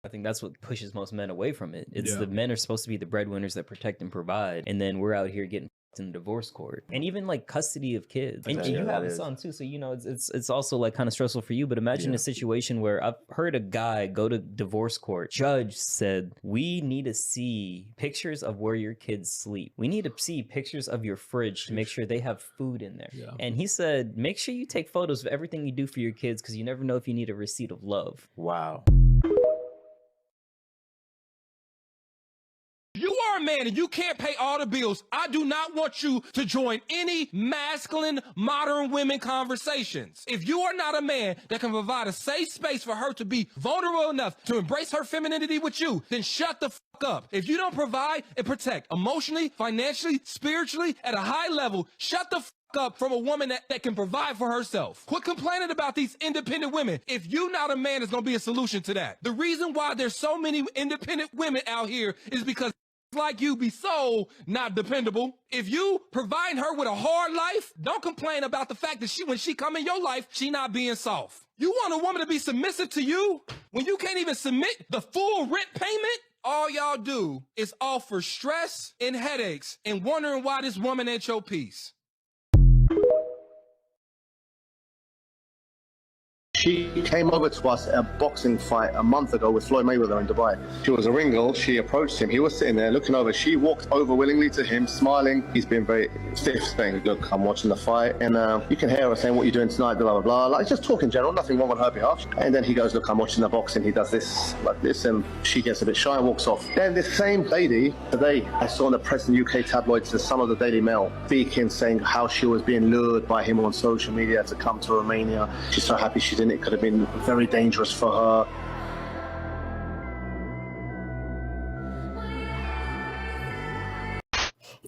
I think that's what pushes most men away from it. It's the men are supposed to be the breadwinners that protect and provide, and then we're out here getting in the divorce court, and even like custody of kids. And you have a son too, so you know it's also like kind of stressful for you. But imagine a situation where I've heard a guy go to divorce court. Judge said, "We need to see pictures of where your kids sleep. We need to see pictures of your fridge to make sure they have food in there." And he said, "Make sure you take photos of everything you do for your kids, because you never know if you need a receipt of love." Wow. You are a man and you can't pay all the bills. I do not want you to join any masculine modern women conversations. If you are not a man that can provide a safe space for her to be vulnerable enough to embrace her femininity with you, then shut the fuck up. If you don't provide and protect emotionally, financially, spiritually at a high level, shut the fuck up from a woman that can provide for herself. Quit complaining about these independent women. If you not a man, it's gonna be a solution to that. The reason why there's so many independent women out here is because like you be so not dependable. If you provide her with a hard life, don't complain about the fact that when she come in your life, she not being soft. You want a woman to be submissive to you when you can't even submit the full rent payment? All y'all do is offer stress and headaches and wondering why this woman ain't your piece. She came over to us at a boxing fight a month ago with Floyd Mayweather in Dubai. She was a ring girl. She approached him. He was sitting there looking over. She walked over willingly to him, smiling. He's been very stiff, saying, "Look, I'm watching the fight." And you can hear her saying, "What are you doing tonight?" Blah, blah, blah. Like, just talk in general, nothing wrong on her behalf. And then he goes, "Look, I'm watching the boxing." He does this, like this, and she gets a bit shy and walks off. Then this same lady, today, I saw in the press in UK tabloids and some of the Daily Mail speaking, saying how she was being lured by him on social media to come to Romania. She's so happy she didn't. It could have been very dangerous for her.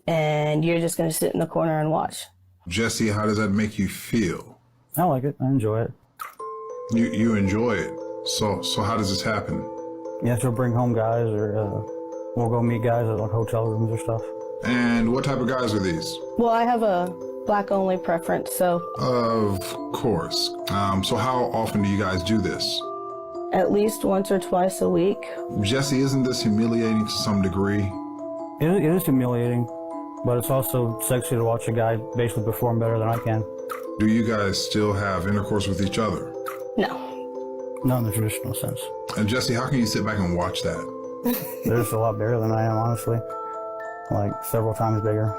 And you're just going to sit in the corner and watch. Jesse, how does that make you feel? I like it. I enjoy it. You enjoy it. So how does this happen? Yeah, she'll bring home guys, or we'll go meet guys at like hotel rooms or stuff. And what type of guys are these? Well, I have a black-only preference, so... Of course. So how often do you guys do this? At least once or twice a week. Jesse, isn't this humiliating to some degree? It is humiliating, but it's also sexy to watch a guy basically perform better than I can. Do you guys still have intercourse with each other? No. Not in the traditional sense. And Jesse, how can you sit back and watch that? They're just a lot bigger than I am, honestly. Like, several times bigger.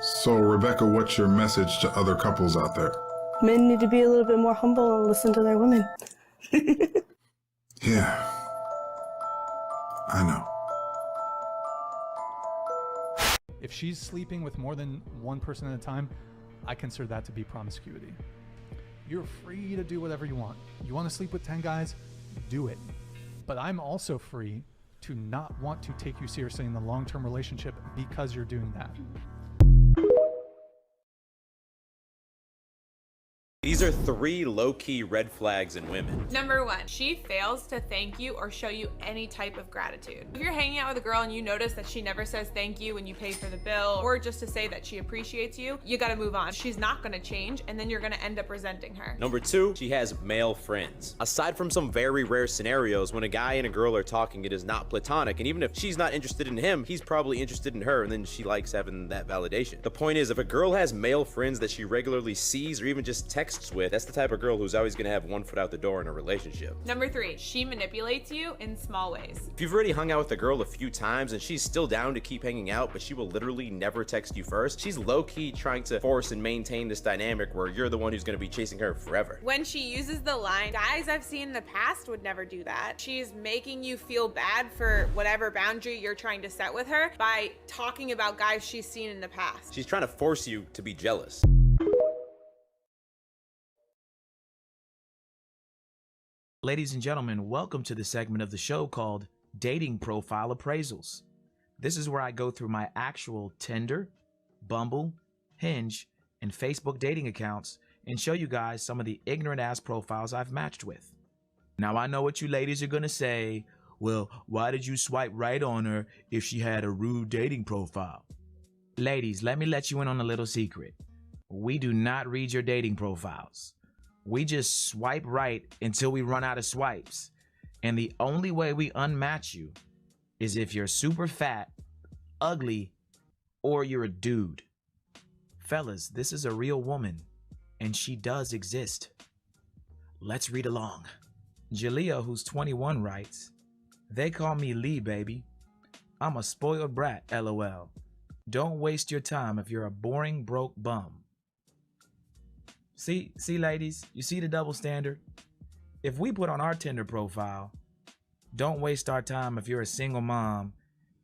So, Rebecca, what's your message to other couples out there? Men need to be a little bit more humble and listen to their women. Yeah. I know. If she's sleeping with more than one person at a time, I consider that to be promiscuity. You're free to do whatever you want. You want to sleep with 10 guys? Do it. But I'm also free to not want to take you seriously in the long-term relationship because you're doing that. These are 3 low-key red flags in women. Number 1, she fails to thank you or show you any type of gratitude. If you're hanging out with a girl and you notice that she never says thank you when you pay for the bill, or just to say that she appreciates you, you gotta move on. She's not gonna change, and then you're gonna end up resenting her. Number 2, she has male friends. Aside from some very rare scenarios, when a guy and a girl are talking, it is not platonic, and even if she's not interested in him, he's probably interested in her, and then she likes having that validation. The point is, if a girl has male friends that she regularly sees or even just texts with, that's the type of girl who's always gonna have one foot out the door in a relationship. Number 3, she manipulates you in small ways. If you've already hung out with a girl a few times and she's still down to keep hanging out, but she will literally never text you first, she's low-key trying to force and maintain this dynamic where you're the one who's gonna be chasing her forever. When she uses the line, guys I've seen in the past would never do that. She's making you feel bad for whatever boundary you're trying to set with her by talking about guys she's seen in the past. She's trying to force you to be jealous. Ladies and gentlemen, welcome to the segment of the show called Dating Profile Appraisals. This is where I go through my actual Tinder, Bumble, Hinge, and Facebook dating accounts and show you guys some of the ignorant ass profiles I've matched with. Now I know what you ladies are gonna say, well, why did you swipe right on her if she had a rude dating profile? Ladies, let me let you in on a little secret. We do not read your dating profiles. We just swipe right until we run out of swipes. And the only way we unmatch you is if you're super fat, ugly, or you're a dude. Fellas, this is a real woman, and she does exist. Let's read along. Jalea, who's 21, writes, "They call me Lee, baby. I'm a spoiled brat, LOL. Don't waste your time if you're a boring, broke bum." See, ladies, you see the double standard? If we put on our Tinder profile, "Don't waste our time if you're a single mom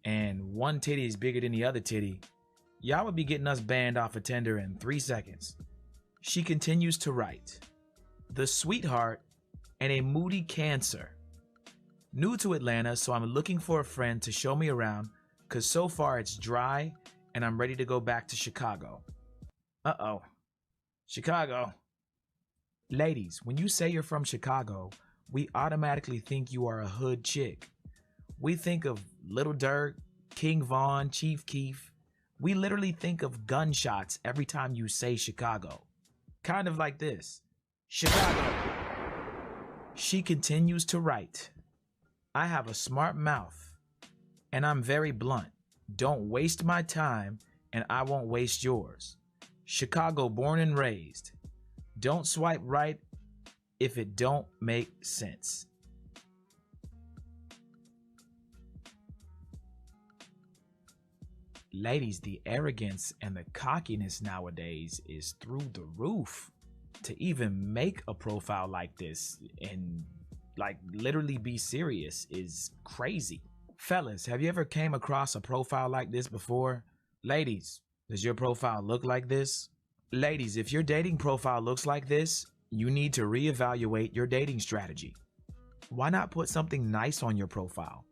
and one titty is bigger than the other titty," y'all would be getting us banned off of Tinder in 3 seconds. She continues to write, "The sweetheart and a moody Cancer. New to Atlanta, so I'm looking for a friend to show me around because so far it's dry and I'm ready to go back to Chicago." Uh-oh. Chicago. Ladies, when you say you're from Chicago, we automatically think you are a hood chick. We think of Little Durk, King Von, Chief Keef. We literally think of gunshots every time you say Chicago. Kind of like this. Chicago. She continues to write, "I have a smart mouth, and I'm very blunt. Don't waste my time, and I won't waste yours. Chicago born and raised. Don't swipe right if it don't make sense." Ladies, the arrogance and the cockiness nowadays is through the roof. To even make a profile like this and like literally be serious is crazy. Fellas, have you ever came across a profile like this before? Ladies, does your profile look like this? Ladies, if your dating profile looks like this, you need to reevaluate your dating strategy. Why not put something nice on your profile?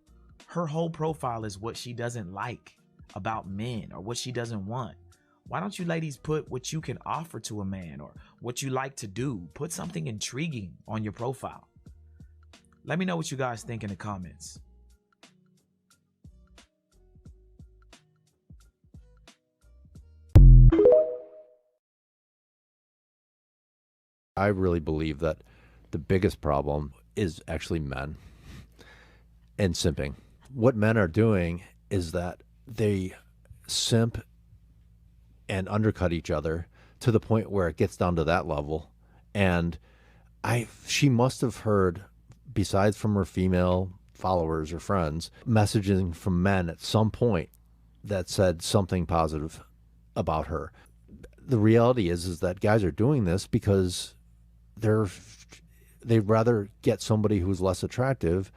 Her whole profile is what she doesn't like about men or what she doesn't want. Why don't you ladies put what you can offer to a man or what you like to do? Put something intriguing on your profile. Let me know what you guys think in the comments. I really believe that the biggest problem is actually men and simping. What men are doing is that they simp and undercut each other to the point where it gets down to that level. And she must have heard, besides from her female followers or friends, messaging from men at some point that said something positive about her. The reality is that guys are doing this because they'd rather get somebody who's less attractive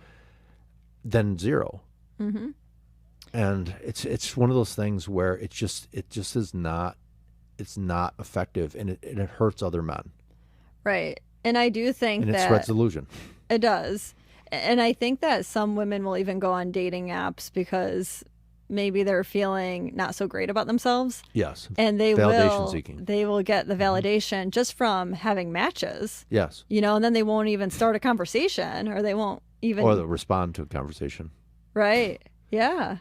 than zero. Mm-hmm. And it's one of those things where it just is not, it's not effective, and it hurts other men. Right. And I do think and that it spreads delusion. It does. And I think that some women will even go on dating apps because maybe they're feeling not so great about themselves. Yes. And they validation seeking. They will get the validation just from having matches. Yes. You know, and then they won't even start a conversation, or they won't even, or they'll respond to a conversation. Right. Yeah.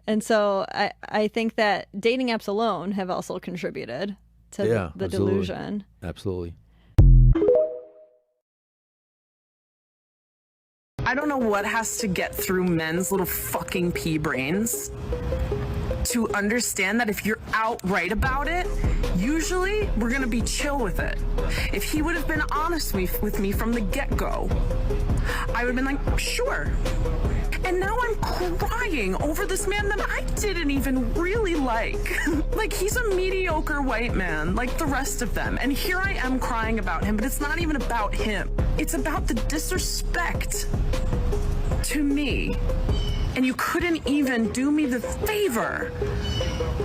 And so I think that dating apps alone have also contributed to the absolutely. delusion. Absolutely. I don't know what has to get through men's little fucking pea brains to understand that if you're outright about it, usually we're gonna be chill with it. If he would have been honest with me from the get-go, I would have been like, sure. And now I'm crying over this man that I didn't even really like. Like, he's a mediocre white man like the rest of them. And here I am crying about him, but it's not even about him. It's about the disrespect to me. And you couldn't even do me the favor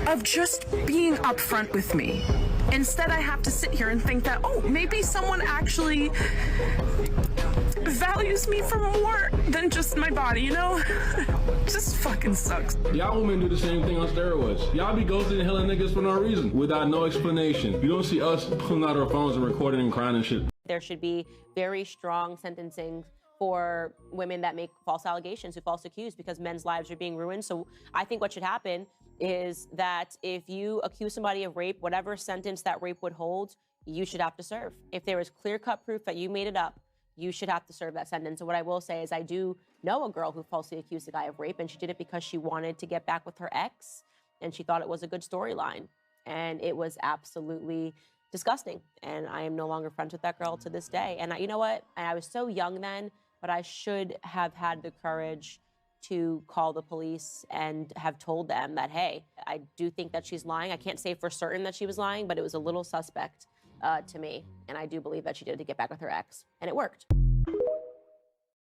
of just being upfront with me. Instead, I have to sit here and think that, oh, maybe someone actually values me for more than just my body, you know? Just fucking sucks. Y'all women do the same thing on steroids. Y'all be ghosting and hella niggas for no reason, without no explanation. You don't see us pulling out our phones and recording and crying and shit. There should be very strong sentencing for women that make false allegations, who false accuse, because men's lives are being ruined. So I think what should happen is that if you accuse somebody of rape, whatever sentence that rape would hold, you should have to serve. If there is clear-cut proof that you made it up, you should have to serve that sentence. And what I will say is I do know a girl who falsely accused a guy of rape, and she did it because she wanted to get back with her ex, and she thought it was a good storyline. And it was absolutely disgusting. And I am no longer friends with that girl to this day. And you know what? I was so young then, but I should have had the courage to call the police and have told them that, hey, I do think that she's lying. I can't say for certain that she was lying, but it was a little suspect to me. And I do believe that she did it to get back with her ex. And it worked.